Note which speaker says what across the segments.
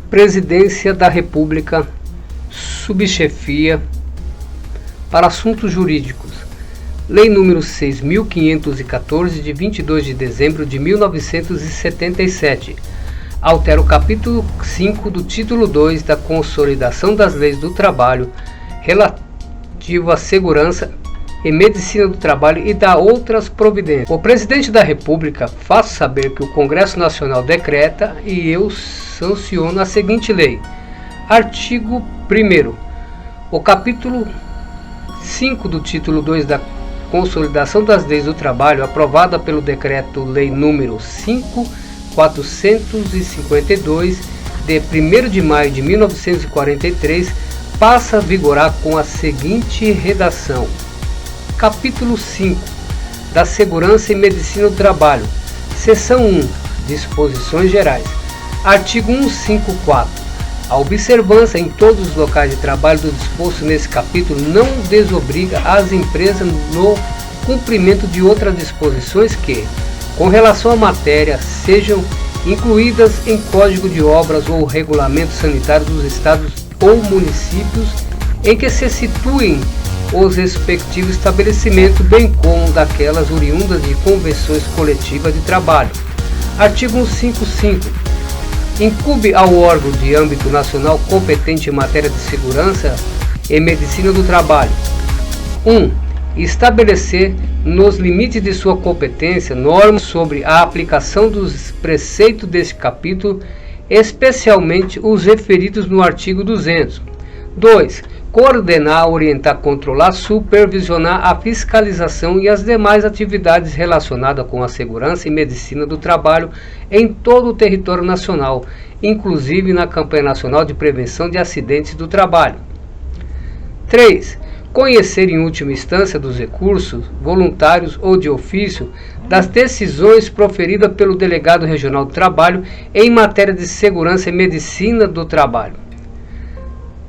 Speaker 1: Presidência da República, Subchefia para Assuntos Jurídicos, Lei nº 6.514, de 22 de dezembro de 1977, altera o capítulo 5 do título 2 da Consolidação das Leis do Trabalho, relativo à segurança e medicina do trabalho, e dá outras providências. O Presidente da República faz saber que o Congresso Nacional decreta e eu sanciono a seguinte lei. Artigo 1º. O capítulo 5 do título 2 da Consolidação das Leis do Trabalho, aprovada pelo Decreto-Lei nº 5.452, de 1º de maio de 1943, passa a vigorar com a seguinte redação. Capítulo 5 da Segurança e Medicina do Trabalho. Seção 1. Disposições Gerais. Artigo 154. A observância em todos os locais de trabalho do disposto nesse capítulo não desobriga as empresas no cumprimento de outras disposições que, com relação à matéria, sejam incluídas em Código de Obras ou Regulamento Sanitário dos Estados ou Municípios em que se situem os respectivos estabelecimentos, bem como daquelas oriundas de convenções coletivas de trabalho. Artigo 155. Incumbe ao órgão de âmbito nacional competente em matéria de segurança e medicina do trabalho: 1. Estabelecer, nos limites de sua competência, normas sobre a aplicação dos preceitos deste capítulo, especialmente os referidos no artigo 200. 2. Coordenar, orientar, controlar, supervisionar a fiscalização e as demais atividades relacionadas com a segurança e medicina do trabalho em todo o território nacional, inclusive na campanha nacional de prevenção de acidentes do trabalho. 3. Conhecer em última instância dos recursos, voluntários ou de ofício, das decisões proferidas pelo Delegado Regional do Trabalho em matéria de segurança e medicina do trabalho.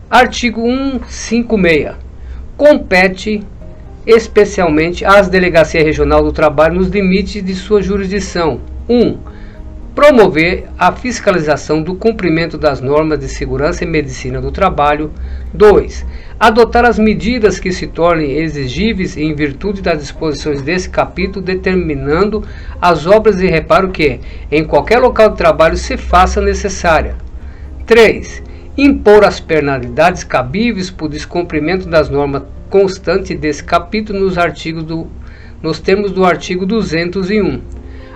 Speaker 1: Artigo 156. Compete especialmente às Delegacias Regional do Trabalho, nos limites de sua jurisdição: 1. Promover a fiscalização do cumprimento das normas de segurança e medicina do trabalho. 2. Adotar as medidas que se tornem exigíveis em virtude das disposições desse capítulo, determinando as obras de reparo que, em qualquer local de trabalho, se faça necessária. 3. Impor as penalidades cabíveis por descumprimento das normas constantes desse capítulo nos termos do artigo 201.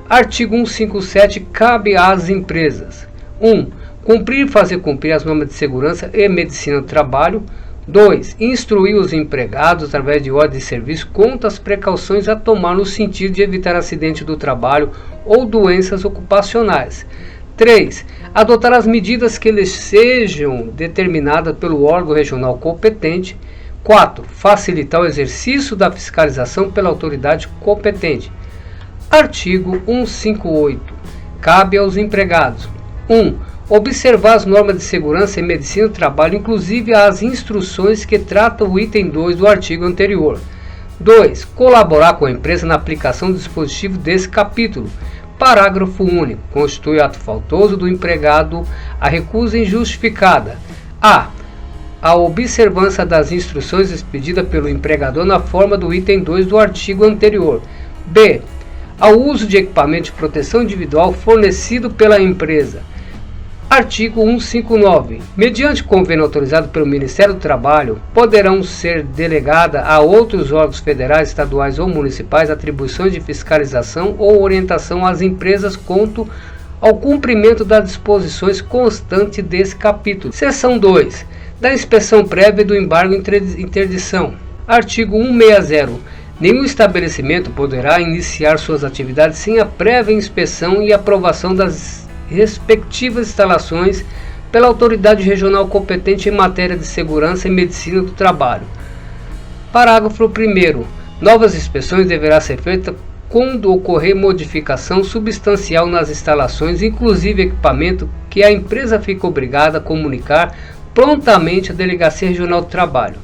Speaker 1: Artigo 157. Cabe às empresas: 1. Cumprir e fazer cumprir as normas de segurança e medicina do trabalho. 2. Instruir os empregados, através de ordem de serviço, quanto às precauções a tomar no sentido de evitar acidente do trabalho ou doenças ocupacionais. 3. Adotar as medidas que lhes sejam determinadas pelo órgão regional competente. 4. Facilitar o exercício da fiscalização pela autoridade competente. Artigo 158. Cabe aos empregados: 1. Observar as normas de segurança e medicina do trabalho, inclusive as instruções que tratam o item 2 do artigo anterior. 2. Colaborar com a empresa na aplicação do dispositivo desse capítulo. Parágrafo único. Constitui ato faltoso do empregado a recusa injustificada: a observância das instruções expedidas pelo empregador na forma do item 2 do artigo anterior. b. Ao uso de equipamento de proteção individual fornecido pela empresa. Artigo 159. Mediante convênio autorizado pelo Ministério do Trabalho, poderão ser delegadas a outros órgãos federais, estaduais ou municipais atribuições de fiscalização ou orientação às empresas quanto ao cumprimento das disposições constantes desse capítulo. Seção 2. Da inspeção prévia e do embargo e interdição. Artigo 160. Nenhum estabelecimento poderá iniciar suas atividades sem a prévia inspeção e aprovação das respectivas instalações pela autoridade regional competente em matéria de segurança e medicina do trabalho. Parágrafo 1º. Novas inspeções deverá ser feitas quando ocorrer modificação substancial nas instalações, inclusive equipamento, que a empresa fica obrigada a comunicar prontamente à Delegacia Regional do Trabalho.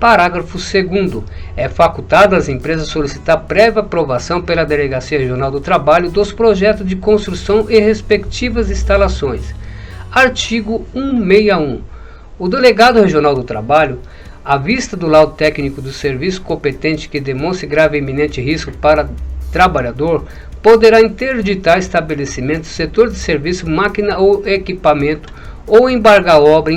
Speaker 1: Parágrafo 2º. É facultado às empresas solicitar prévia aprovação pela Delegacia Regional do Trabalho dos projetos de construção e respectivas instalações. Artigo 161. O delegado regional do trabalho, à vista do laudo técnico do serviço competente que demonstre grave e iminente risco para trabalhador, poderá interditar estabelecimento, setor de serviço, máquina ou equipamento, ou embargar a obra,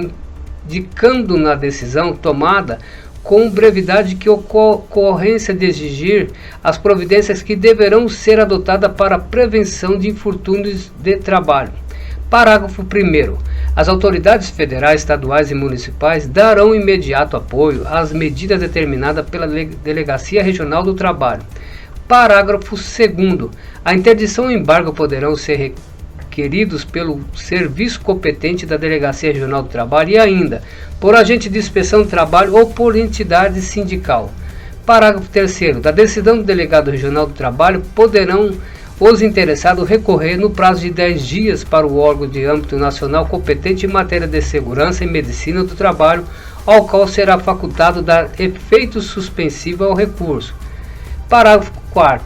Speaker 1: indicando na decisão tomada com brevidade que ocorrência de exigir as providências que deverão ser adotadas para a prevenção de infortúnios de trabalho. Parágrafo 1º. As autoridades federais, estaduais e municipais darão imediato apoio às medidas determinadas pela Delegacia Regional do Trabalho. Parágrafo 2º. A interdição e embargo poderão ser requeridos pelo serviço competente da Delegacia Regional do Trabalho e ainda por agente de inspeção do trabalho ou por entidade sindical. Parágrafo 3º. Da decisão do delegado regional do trabalho poderão os interessados recorrer no prazo de 10 dias para o órgão de âmbito nacional competente em matéria de segurança e medicina do trabalho, ao qual será facultado dar efeito suspensivo ao recurso. Parágrafo 4º.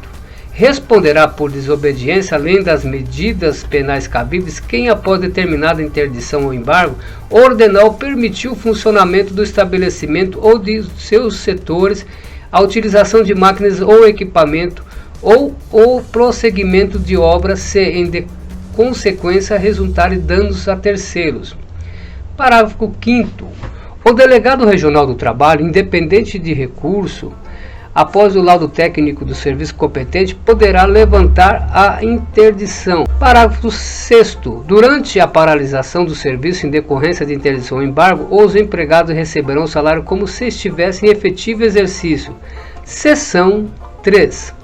Speaker 1: Responderá por desobediência, além das medidas penais cabíveis, quem, após determinada interdição ou embargo, ordenar ou permitir o funcionamento do estabelecimento ou de seus setores, a utilização de máquinas ou equipamento, ou o prosseguimento de obras se em consequência resultarem danos a terceiros. Parágrafo 5º. O delegado regional do trabalho, independente de recurso, após o laudo técnico do serviço competente, poderá levantar a interdição. Parágrafo 6º. Durante a paralisação do serviço em decorrência de interdição ou embargo, os empregados receberão salário como se estivessem em efetivo exercício. Seção 3.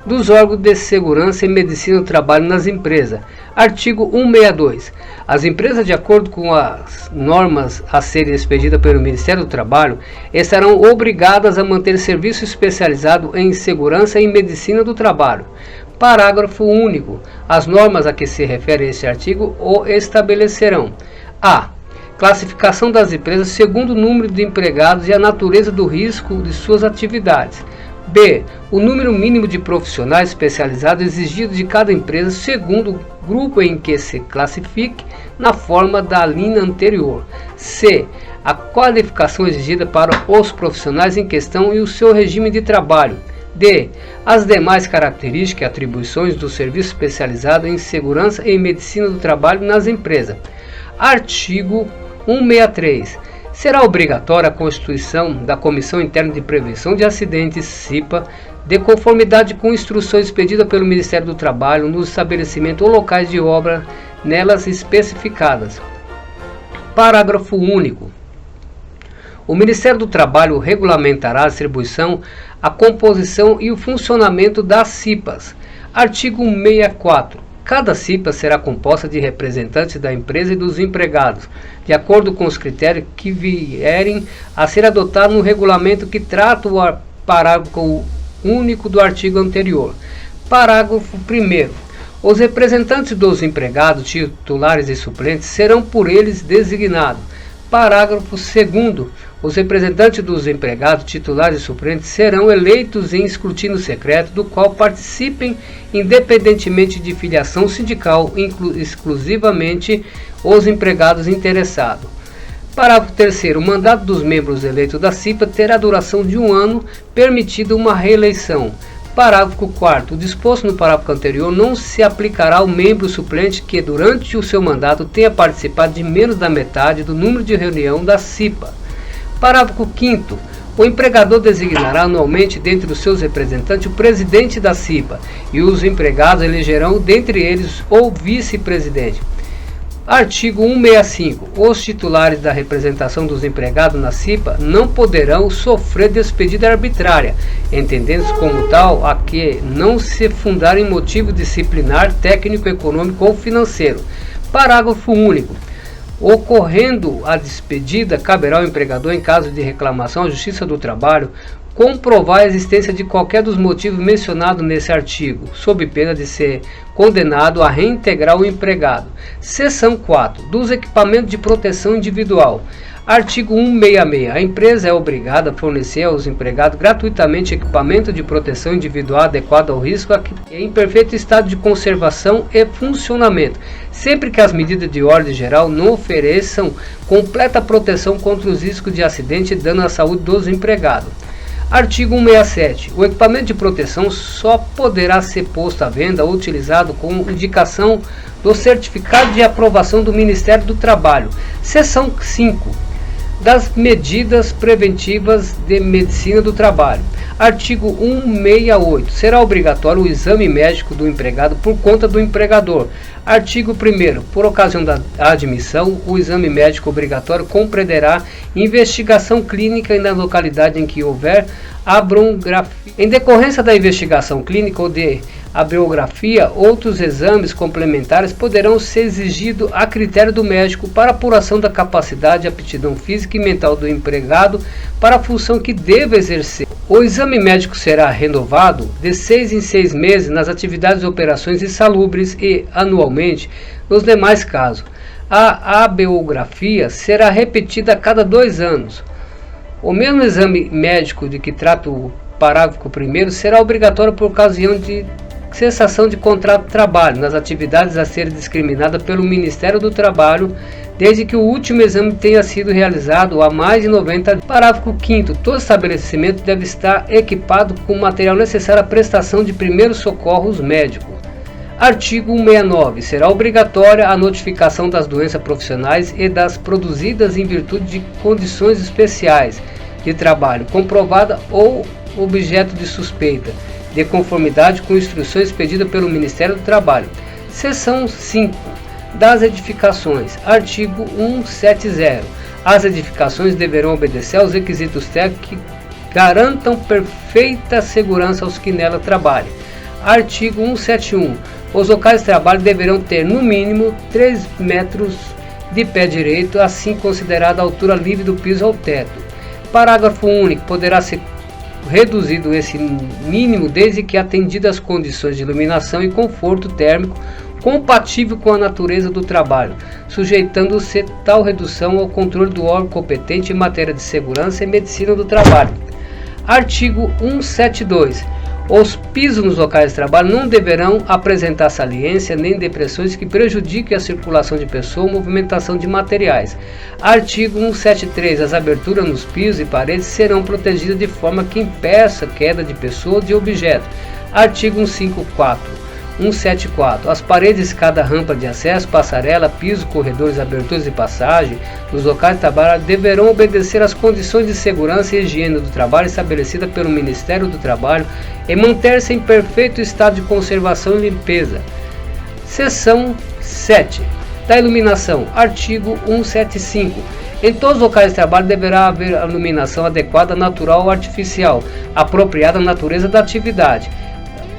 Speaker 1: Dos órgãos de segurança e medicina do trabalho nas empresas. Artigo 162. As empresas, de acordo com as normas a serem expedidas pelo Ministério do Trabalho, estarão obrigadas a manter serviço especializado em segurança e medicina do trabalho. Parágrafo único. As normas a que se refere este artigo o estabelecerão: a. Classificação das empresas segundo o número de empregados e a natureza do risco de suas atividades. B. O número mínimo de profissionais especializados exigido de cada empresa segundo o grupo em que se classifique, na forma da linha anterior. C. A qualificação exigida para os profissionais em questão e o seu regime de trabalho. D. As demais características e atribuições do serviço especializado em segurança e medicina do trabalho nas empresas. Artigo 163. Será obrigatória a constituição da Comissão Interna de Prevenção de Acidentes, CIPA, de conformidade com instruções expedidas pelo Ministério do Trabalho nos estabelecimentos ou locais de obra nelas especificadas. Parágrafo único. O Ministério do Trabalho regulamentará a distribuição, a composição e o funcionamento das CIPAs. Artigo 164. Cada CIPA será composta de representantes da empresa e dos empregados, de acordo com os critérios que vierem a ser adotados no regulamento que trata o parágrafo único do artigo anterior. Parágrafo 1º. Os representantes dos empregados, titulares e suplentes serão por eles designados. Parágrafo 2º. Os representantes dos empregados, titulares e suplentes serão eleitos em escrutínio secreto, do qual participem, independentemente de filiação sindical, exclusivamente os empregados interessados. Parágrafo 3º. O mandato dos membros eleitos da CIPA terá duração de 1 ano, permitida uma reeleição. Parágrafo 4º. O disposto no parágrafo anterior não se aplicará ao membro suplente que, durante o seu mandato, tenha participado de menos da metade do número de reunião da CIPA. Parágrafo 5º. O empregador designará anualmente dentre os seus representantes o presidente da CIPA e os empregados elegerão dentre eles o vice-presidente. Artigo 165. Os titulares da representação dos empregados na CIPA não poderão sofrer despedida arbitrária, entendendo-se como tal a que não se fundar em motivo disciplinar, técnico, econômico ou financeiro. Parágrafo único. Ocorrendo a despedida, caberá ao empregador, em caso de reclamação à Justiça do Trabalho, comprovar a existência de qualquer dos motivos mencionados nesse artigo, sob pena de ser condenado a reintegrar o empregado. Seção 4. Dos equipamentos de proteção individual. Artigo 166. A empresa é obrigada a fornecer aos empregados gratuitamente equipamento de proteção individual adequado ao risco e em perfeito estado de conservação e funcionamento, sempre que as medidas de ordem geral não ofereçam completa proteção contra os riscos de acidente e dano à saúde dos empregados. Artigo 167. O equipamento de proteção só poderá ser posto à venda ou utilizado com indicação do certificado de aprovação do Ministério do Trabalho. Seção 5. Das medidas preventivas de medicina do trabalho. Artigo 168. Será obrigatório o exame médico do empregado por conta do empregador. Artigo 1º. Por ocasião da admissão, o exame médico obrigatório compreenderá investigação clínica e na localidade em que houver abrografia. Em decorrência da investigação clínica ou de abrografia, outros exames complementares poderão ser exigidos a critério do médico para apuração da capacidade e aptidão física e mental do empregado para a função que deve exercer. O exame médico será renovado de 6 em 6 meses nas atividades e operações insalubres e, anualmente, nos demais casos. A abrografia será repetida a cada 2 anos. O mesmo exame médico de que trata o parágrafo 1º será obrigatório por ocasião de cessação de contrato de trabalho nas atividades a serem discriminadas pelo Ministério do Trabalho, desde que o último exame tenha sido realizado há mais de 90 dias. Parágrafo 5º. Todo estabelecimento deve estar equipado com o material necessário à prestação de primeiros socorros médicos. Artigo 169. Será obrigatória a notificação das doenças profissionais e das produzidas em virtude de condições especiais de trabalho comprovada ou objeto de suspeita, de conformidade com instruções expedidas pelo Ministério do Trabalho. Seção 5. Das edificações. Artigo 170. As edificações deverão obedecer aos requisitos técnicos que garantam perfeita segurança aos que nela trabalhem. Artigo 171. Os locais de trabalho deverão ter no mínimo 3 metros de pé direito, assim considerada a altura livre do piso ao teto. Parágrafo único. Poderá ser reduzido esse mínimo desde que atendidas as condições de iluminação e conforto térmico compatível com a natureza do trabalho, sujeitando-se tal redução ao controle do órgão competente em matéria de segurança e medicina do trabalho. Artigo 172. Os pisos nos locais de trabalho não deverão apresentar saliência nem depressões que prejudiquem a circulação de pessoas ou movimentação de materiais. Artigo 173. As aberturas nos pisos e paredes serão protegidas de forma que impeça queda de pessoa ou de objeto. Artigo 174. As paredes, escada, rampa de acesso, passarela, piso, corredores, aberturas de passagem dos locais de trabalho deverão obedecer às condições de segurança e higiene do trabalho estabelecidas pelo Ministério do Trabalho e manter-se em perfeito estado de conservação e limpeza. Seção 7. Da iluminação. Artigo 175. Em todos os locais de trabalho deverá haver iluminação adequada, natural ou artificial, apropriada à natureza da atividade.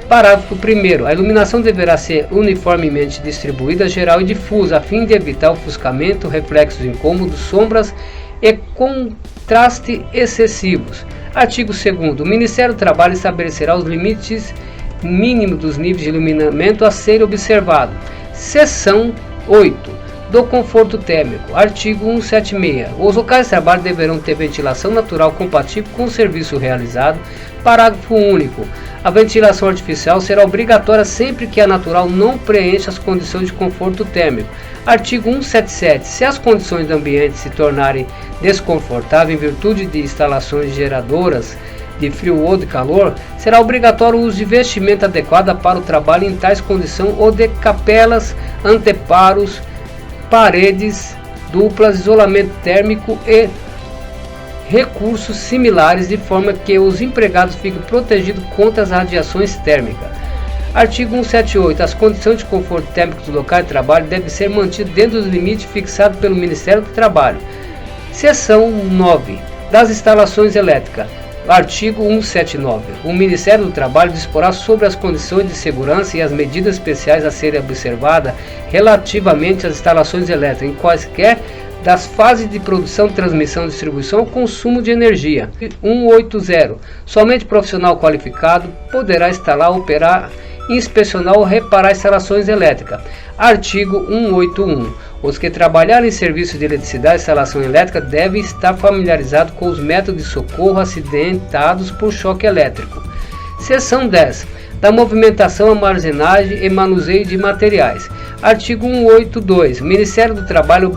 Speaker 1: Parágrafo 1º. A iluminação deverá ser uniformemente distribuída, geral e difusa, a fim de evitar ofuscamento, reflexos incômodos, sombras e contraste excessivos. Artigo 2º. O Ministério do Trabalho estabelecerá os limites mínimos dos níveis de iluminamento a serem observados. Seção 8. Do conforto térmico. Artigo 176. Os locais de trabalho deverão ter ventilação natural compatível com o serviço realizado. Parágrafo único. A ventilação artificial será obrigatória sempre que a natural não preencha as condições de conforto térmico. Artigo 177. Se as condições do ambiente se tornarem desconfortáveis em virtude de instalações geradoras de frio ou de calor, será obrigatório o uso de vestimenta adequada para o trabalho em tais condições ou de capelas, anteparos, paredes duplas, isolamento térmico e recursos similares, de forma que os empregados fiquem protegidos contra as radiações térmicas. Artigo 178. As condições de conforto térmico do local de trabalho devem ser mantidas dentro dos limites fixados pelo Ministério do Trabalho. Seção 9. Das instalações elétricas. Artigo 179. O Ministério do Trabalho disporá sobre as condições de segurança e as medidas especiais a serem observadas relativamente às instalações elétricas, em quaisquer das fases de produção, transmissão, distribuição ou consumo de energia. 180. Somente profissional qualificado poderá instalar, operar, inspecionar ou reparar instalações elétricas. Artigo 181. Os que trabalharem em serviço de eletricidade e instalação elétrica devem estar familiarizados com os métodos de socorro acidentados por choque elétrico. Seção 10. Da movimentação, armazenagem e manuseio de materiais. Artigo 182. O Ministério do Trabalho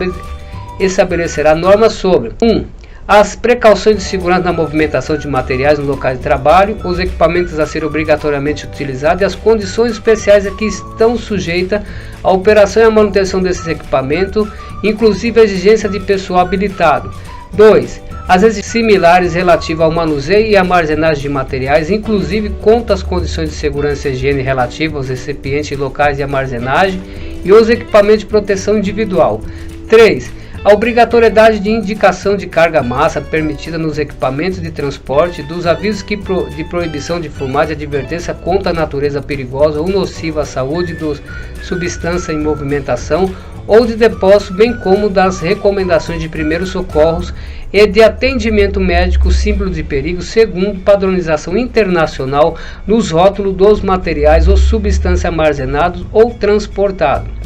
Speaker 1: estabelecerá normas sobre 1. As precauções de segurança na movimentação de materiais no local de trabalho, os equipamentos a serem obrigatoriamente utilizados e as condições especiais a que estão sujeitas a operação e a manutenção desses equipamentos, inclusive a exigência de pessoal habilitado. 2. As exigências similares relativas ao manuseio e armazenagem de materiais, inclusive quanto às condições de segurança e higiene relativas aos recipientes locais de armazenagem e os equipamentos de proteção individual. 3. A obrigatoriedade de indicação de carga-massa permitida nos equipamentos de transporte, dos avisos de proibição de fumar, de advertência contra a natureza perigosa ou nociva à saúde dos substâncias em movimentação ou de depósito, bem como das recomendações de primeiros socorros e de atendimento médico simples de perigo, segundo padronização internacional nos rótulos dos materiais ou substâncias armazenados ou transportados.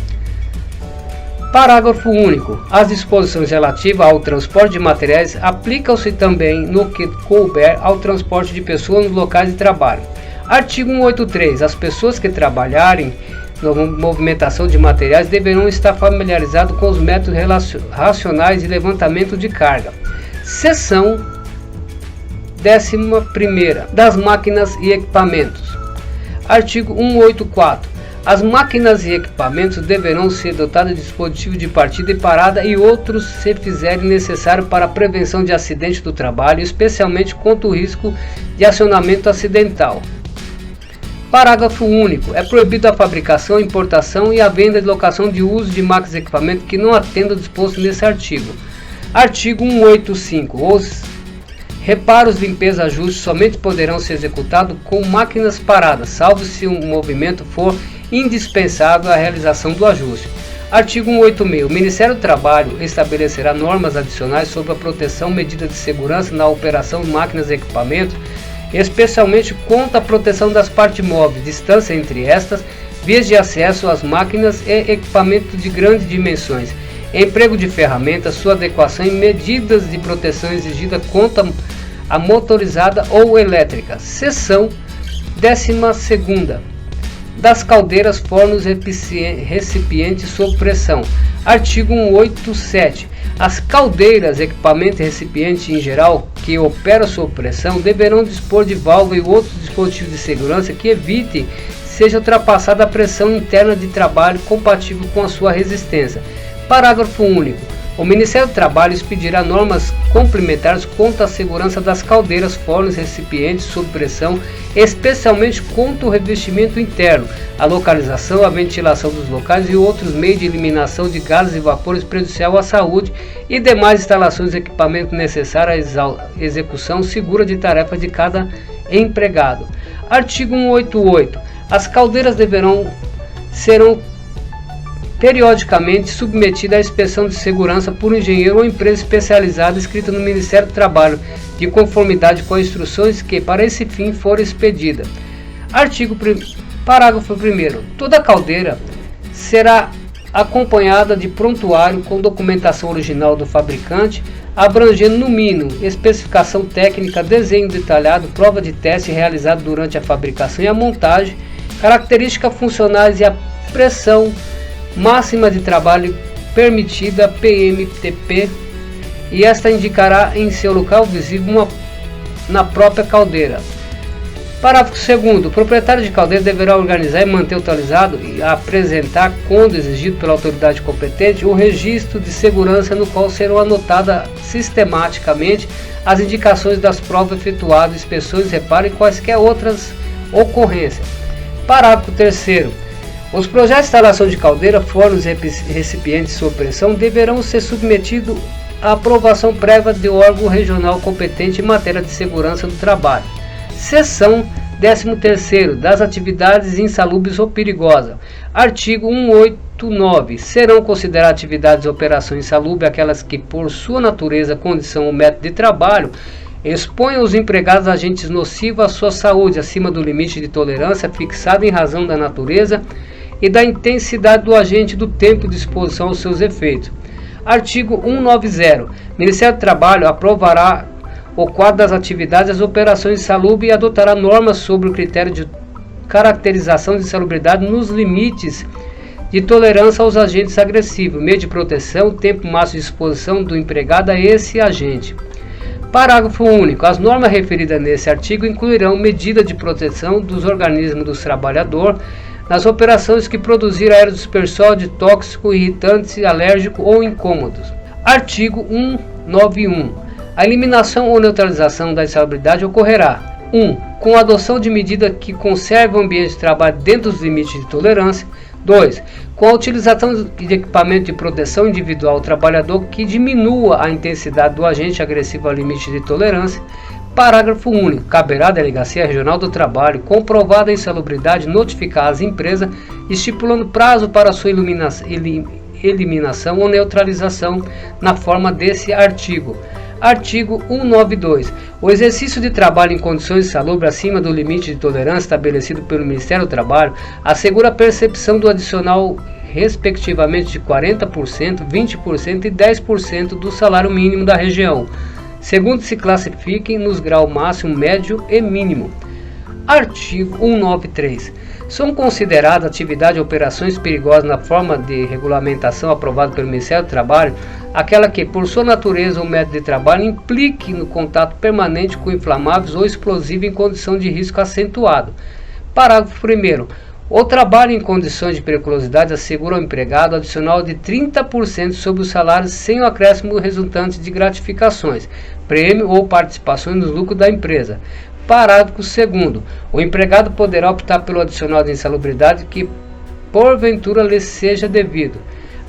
Speaker 1: Parágrafo único. As disposições relativas ao transporte de materiais aplicam-se também no que couber ao transporte de pessoas nos locais de trabalho. Artigo 183. As pessoas que trabalharem na movimentação de materiais deverão estar familiarizadas com os métodos racionais de levantamento de carga. Seção 11ª. Das máquinas e equipamentos. Artigo 184. As máquinas e equipamentos deverão ser dotados de dispositivo de partida e parada e outros se fizerem necessário para a prevenção de acidentes do trabalho, especialmente contra o risco de acionamento acidental. Parágrafo único. É proibido a fabricação, importação e a venda e locação de uso de máquinas e equipamentos que não atendam ao disposto nesse artigo. Artigo 185. Os reparos, limpeza e ajustes somente poderão ser executados com máquinas paradas, salvo se o movimento for indispensável à realização do ajuste. Artigo 186. O Ministério do Trabalho estabelecerá normas adicionais sobre a proteção, medidas de segurança na operação de máquinas e equipamentos, especialmente quanto à proteção das partes móveis, distância entre estas, vias de acesso às máquinas e equipamentos de grandes dimensões, emprego de ferramentas, sua adequação e medidas de proteção exigidas quanto a motorizada ou elétrica. Seção 12ª. Das caldeiras, fornos e recipientes sob pressão. Artigo 187. As caldeiras, equipamentos e recipientes em geral que operam sob pressão deverão dispor de válvula e outros dispositivos de segurança que evite seja ultrapassada a pressão interna de trabalho compatível com a sua resistência. Parágrafo único. O Ministério do Trabalho expedirá normas complementares quanto à segurança das caldeiras, fornos e recipientes sob pressão, especialmente quanto ao revestimento interno, a localização, a ventilação dos locais e outros meios de eliminação de gases e vapores prejudicial à saúde e demais instalações e equipamentos necessários à execução segura de tarefas de cada empregado. Artigo 188. As caldeiras serão periodicamente submetida à inspeção de segurança por um engenheiro ou empresa especializada inscrita no Ministério do Trabalho, de conformidade com as instruções que, para esse fim, forem expedidas. Parágrafo 1º. Toda caldeira será acompanhada de prontuário com documentação original do fabricante, abrangendo no mínimo especificação técnica, desenho detalhado, prova de teste realizada durante a fabricação e a montagem, características funcionais e a pressão máxima de trabalho permitida PMTP, e esta indicará em seu local visível na própria caldeira. Parágrafo 2º. O proprietário de caldeira deverá organizar e manter atualizado e apresentar, quando exigido pela autoridade competente, o registro de segurança no qual serão anotadas sistematicamente as indicações das provas efetuadas, inspeções, reparos e quaisquer outras ocorrências. Parágrafo 3º. Os projetos de instalação de caldeira, fornos e recipientes sob pressão deverão ser submetidos à aprovação prévia do órgão regional competente em matéria de segurança do trabalho. Seção 13º. Das atividades insalubres ou perigosas. Artigo 189. Serão consideradas atividades ou operações insalubres aquelas que, por sua natureza, condição ou método de trabalho, expõem os empregados a agentes nocivos à sua saúde acima do limite de tolerância fixado em razão da natureza e da intensidade do agente e do tempo de exposição aos seus efeitos. Artigo 190. O Ministério do Trabalho aprovará o quadro das atividades e as operações insalubres e adotará normas sobre o critério de caracterização de insalubridade nos limites de tolerância aos agentes agressivos, meio de proteção, tempo máximo de exposição do empregado a esse agente. Parágrafo único. As normas referidas nesse artigo incluirão medidas de proteção dos organismos dos trabalhadores nas operações que produzir aerodispersor de tóxico, irritante, alérgico ou incômodos. Artigo 191. A eliminação ou neutralização da insalubridade ocorrerá 1. Com a adoção de medidas que conservem o ambiente de trabalho dentro dos limites de tolerância. 2. Com a utilização de equipamento de proteção individual ao trabalhador que diminua a intensidade do agente agressivo ao limite de tolerância. Parágrafo único. Caberá à Delegacia Regional do Trabalho, comprovada a insalubridade, notificar as empresas, estipulando prazo para sua eliminação ou neutralização na forma desse artigo. Artigo 192. O exercício de trabalho em condições insalubres acima do limite de tolerância estabelecido pelo Ministério do Trabalho assegura a percepção do adicional respectivamente de 40%, 20% e 10% do salário mínimo da região, segundo se classifiquem nos graus máximo, médio e mínimo. Artigo 193. São consideradas atividades e operações perigosas na forma de regulamentação aprovada pelo Ministério do Trabalho aquela que, por sua natureza ou método de trabalho, implique no contato permanente com inflamáveis ou explosivos em condição de risco acentuado. Parágrafo 1º. O trabalho em condições de periculosidade assegura ao empregado adicional de 30% sobre o salário sem o acréscimo resultante de gratificações, prêmio ou participações nos lucros da empresa. Parágrafo 2º. O empregado poderá optar pelo adicional de insalubridade que porventura lhe seja devido.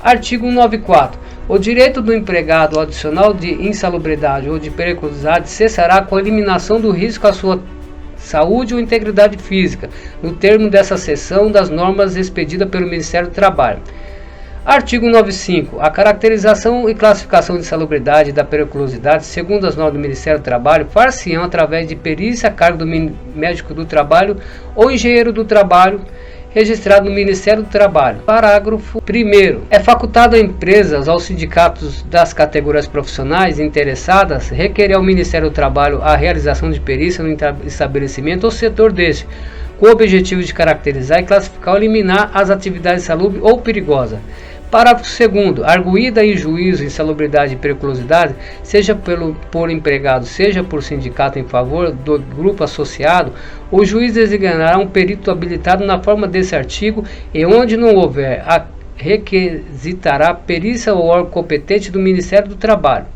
Speaker 1: Artigo 194. O direito do empregado ao adicional de insalubridade ou de periculosidade cessará com a eliminação do risco à sua saúde ou integridade física, no termo dessa seção das normas expedidas pelo Ministério do Trabalho. Artigo 95. A caracterização e classificação de insalubridade e da periculosidade, segundo as normas do Ministério do Trabalho, far-se-ão através de perícia a cargo do médico do trabalho ou engenheiro do trabalho, registrado no Ministério do Trabalho. Parágrafo 1º. É facultado a empresas, aos sindicatos das categorias profissionais interessadas, requerer ao Ministério do Trabalho a realização de perícia no estabelecimento ou setor deste, com o objetivo de caracterizar e classificar ou eliminar as atividades insalubres ou perigosas. Parágrafo 2º. Arguída em juízo insalubridade e periculosidade, seja por empregado, seja por sindicato em favor do grupo associado, o juiz designará um perito habilitado na forma desse artigo e, onde não houver, requisitará perícia ao órgão competente do Ministério do Trabalho.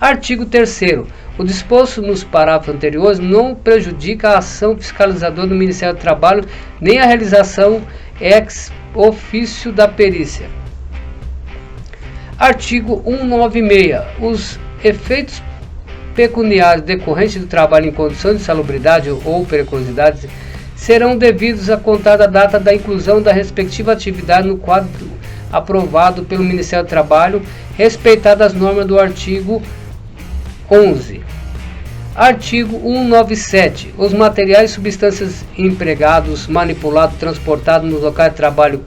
Speaker 1: Artigo 3º. O disposto nos parágrafos anteriores não prejudica a ação fiscalizadora do Ministério do Trabalho nem a realização ex ofício da perícia. Artigo 196. Os efeitos pecuniários decorrentes do trabalho em condições de insalubridade ou periculosidade serão devidos a contar da data da inclusão da respectiva atividade no quadro aprovado pelo Ministério do Trabalho, respeitadas as normas do artigo 11. Artigo 197. Os materiais e substâncias empregados, manipulados, transportados nos locais de trabalho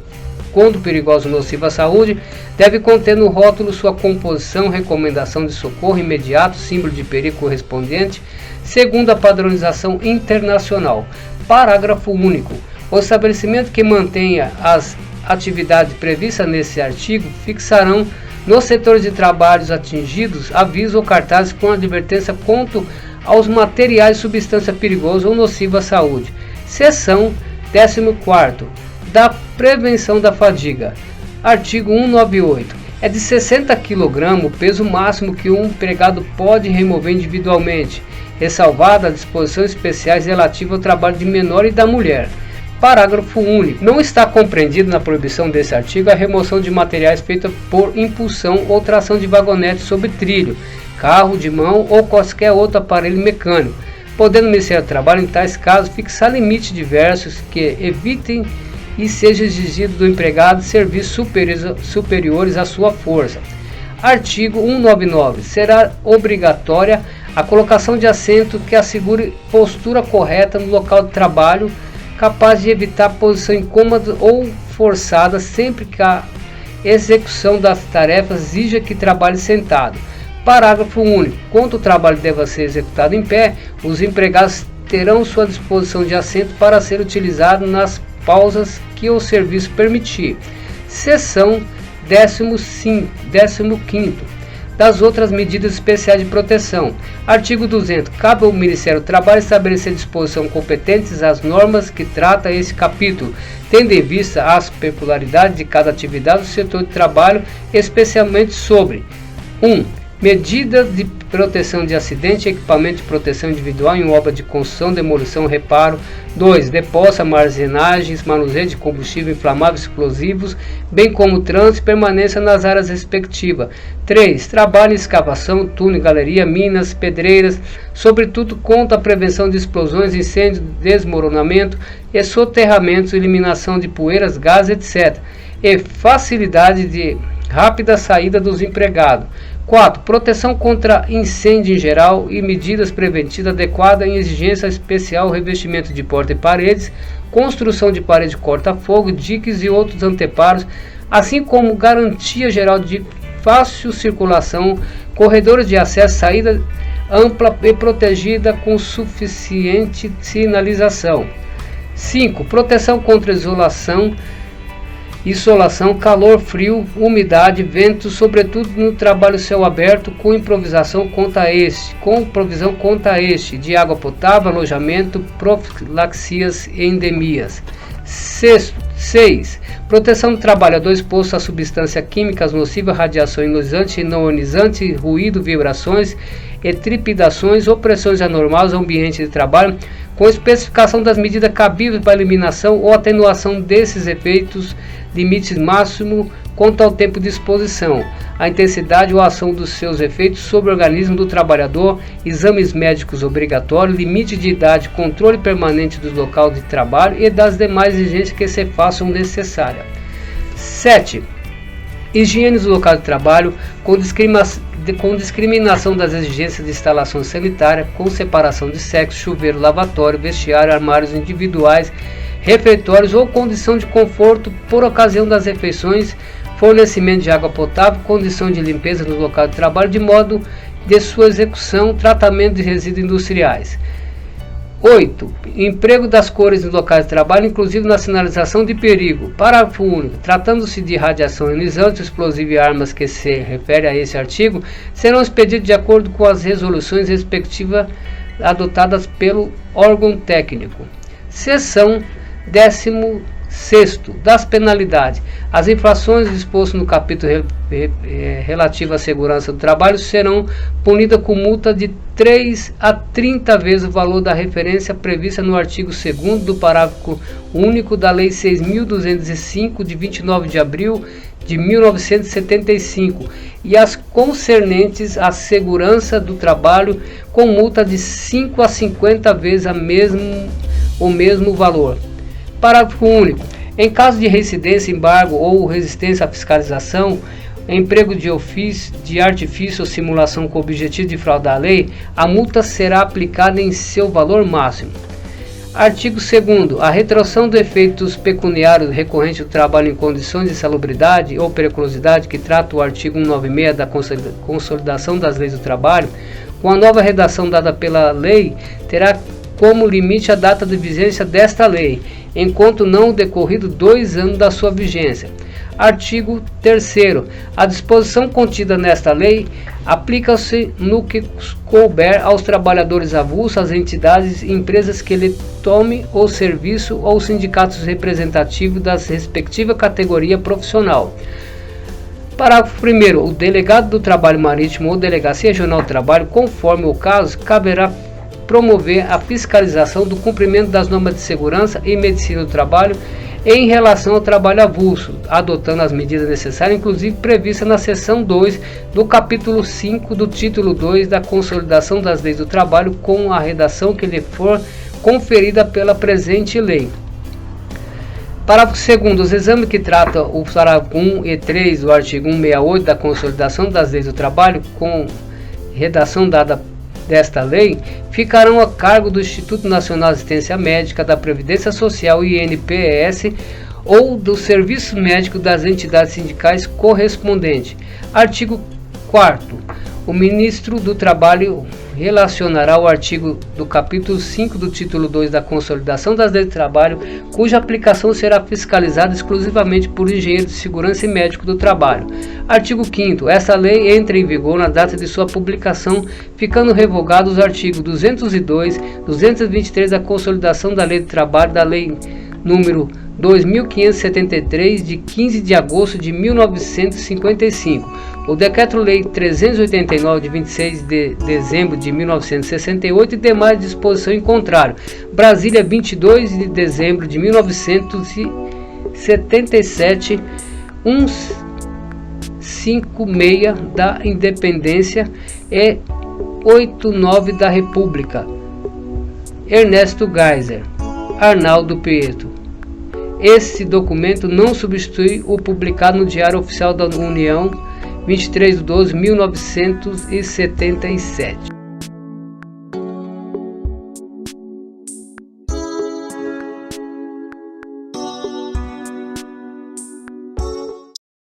Speaker 1: quando perigoso ou nocivo à saúde, deve conter no rótulo sua composição, recomendação de socorro imediato, símbolo de perigo correspondente, segundo a padronização internacional. Parágrafo único. O estabelecimento que mantenha as atividades previstas nesse artigo fixarão nos setores de trabalhos atingidos aviso ou cartazes com advertência quanto aos materiais e substância perigosa ou nociva à saúde. Seção 14º. Da prevenção da fadiga. Artigo 198. É de 60 kg o peso máximo que um empregado pode remover individualmente, ressalvada as disposições especiais relativas ao trabalho de menor e da mulher. Parágrafo único. Não está compreendido na proibição desse artigo a remoção de materiais feita por impulsão ou tração de vagonete sobre trilho, carro de mão ou qualquer outro aparelho mecânico, podendo o Ministério do Trabalho, em tais casos, fixar limites diversos que evitem e seja exigido do empregado serviços superiores à sua força. Artigo 199. Será obrigatória a colocação de assento que assegure postura correta no local de trabalho, capaz de evitar posição incômoda ou forçada sempre que a execução das tarefas exija que trabalhe sentado. Parágrafo único. Quando o trabalho deva ser executado em pé, os empregados terão sua disposição de assento para ser utilizado nas pausas que o serviço permitir. Seção 15º. Das outras medidas especiais de proteção. Artigo 200. Cabe ao Ministério do Trabalho estabelecer disposição competentes às normas que trata esse capítulo, tendo em vista as peculiaridades de cada atividade do setor de trabalho, especialmente sobre 1. Medidas de proteção de acidente e equipamento de proteção individual em obra de construção, demolição, reparo. 2. Depósito, armazenagens, manuseio de combustível inflamável, explosivos, bem como trânsito e permanência nas áreas respectivas. 3. Trabalho em escavação, túnel, galeria, minas, pedreiras, sobretudo contra a prevenção de explosões, incêndios, desmoronamento e soterramentos, eliminação de poeiras, gases, etc. E facilidade de rápida saída dos empregados. 4. Proteção contra incêndio em geral e medidas preventivas adequadas em exigência especial, revestimento de porta e paredes, construção de parede corta-fogo, diques e outros anteparos, assim como garantia geral de fácil circulação, corredores de acesso, saída ampla e protegida com suficiente sinalização. 5. Proteção contra insolação, calor, frio, umidade, vento, sobretudo no trabalho céu aberto, com provisão contra este, de água potável, alojamento, profilaxias e endemias. 6. Proteção do trabalhador exposto a substâncias químicas nocivas, radiação ionizante e não ionizante, ruído, vibrações e trepidações ou pressões anormais ao ambiente de trabalho, com especificação das medidas cabíveis para eliminação ou atenuação desses efeitos, limites máximo quanto ao tempo de exposição, a intensidade ou a ação dos seus efeitos sobre o organismo do trabalhador, exames médicos obrigatórios, limite de idade, controle permanente do local de trabalho e das demais exigências que se façam necessárias. 7. Higiene do local de trabalho, com discriminação das exigências de instalação sanitária, com separação de sexo, chuveiro, lavatório, vestiário, armários individuais, refeitórios ou condição de conforto por ocasião das refeições, fornecimento de água potável, condição de limpeza no local de trabalho, de modo de sua execução, tratamento de resíduos industriais. 8. Emprego das cores no local de trabalho, inclusive na sinalização de perigo. Parágrafo único. Tratando-se de radiação ionizante, explosivo e armas que se refere a esse artigo, serão expedidos de acordo com as resoluções respectivas adotadas pelo órgão técnico. Seção 16º. Das penalidades. As infrações dispostas no capítulo relativo à segurança do trabalho serão punidas com multa de 3 a 30 vezes o valor da referência prevista no artigo 2º do parágrafo único da Lei 6.205, de 29 de abril de 1975, e as concernentes à segurança do trabalho com multa de 5 a 50 vezes o mesmo valor. Parágrafo único. Em caso de reincidência, embargo ou resistência à fiscalização, emprego de artifício ou simulação com o objetivo de fraudar a lei, a multa será aplicada em seu valor máximo. Artigo 2º. A retroação de efeitos pecuniários recorrentes do trabalho em condições de insalubridade ou periculosidade, que trata o artigo 196 da Consolidação das Leis do Trabalho, com a nova redação dada pela lei, terá como limite a data de vigência desta lei, enquanto não decorrido 2 anos da sua vigência. Artigo 3º. A disposição contida nesta lei aplica-se no que couber aos trabalhadores avulsos, às entidades e empresas que lhe tomem o serviço ou sindicatos representativos das respectivas categorias profissional. Parágrafo 1º. O delegado do trabalho marítimo ou delegacia regional do trabalho, conforme o caso, caberá promover a fiscalização do cumprimento das normas de segurança e medicina do trabalho em relação ao trabalho avulso, adotando as medidas necessárias, inclusive previstas na seção 2 do capítulo 5 do título 2 da Consolidação das Leis do Trabalho, com a redação que lhe for conferida pela presente lei. Parágrafo 2º. Os exames que tratam o parágrafo 1 e 3 do artigo 168 da Consolidação das Leis do Trabalho, com redação dada desta lei ficarão a cargo do Instituto Nacional de Assistência Médica, da Previdência Social INPS ou do Serviço Médico das entidades sindicais correspondentes. Artigo 4º. O ministro do Trabalho relacionará o artigo do capítulo 5 do título 2 da Consolidação das Leis do Trabalho, cuja aplicação será fiscalizada exclusivamente por engenheiro de segurança e médico do trabalho. Artigo 5º. Essa lei entra em vigor na data de sua publicação, ficando revogados os artigos 202, 223 da Consolidação da Lei do Trabalho, da Lei número 2573, de 15 de agosto de 1955, o Decreto-Lei 389, de 26 de dezembro de 1968 e demais disposições em contrário. Brasília, 22 de dezembro de 1977, 156 da Independência e 89 da República. Ernesto Geisel, Arnaldo Pietro. Esse documento não substitui o publicado no Diário Oficial da União, 23 de 12 de 1977.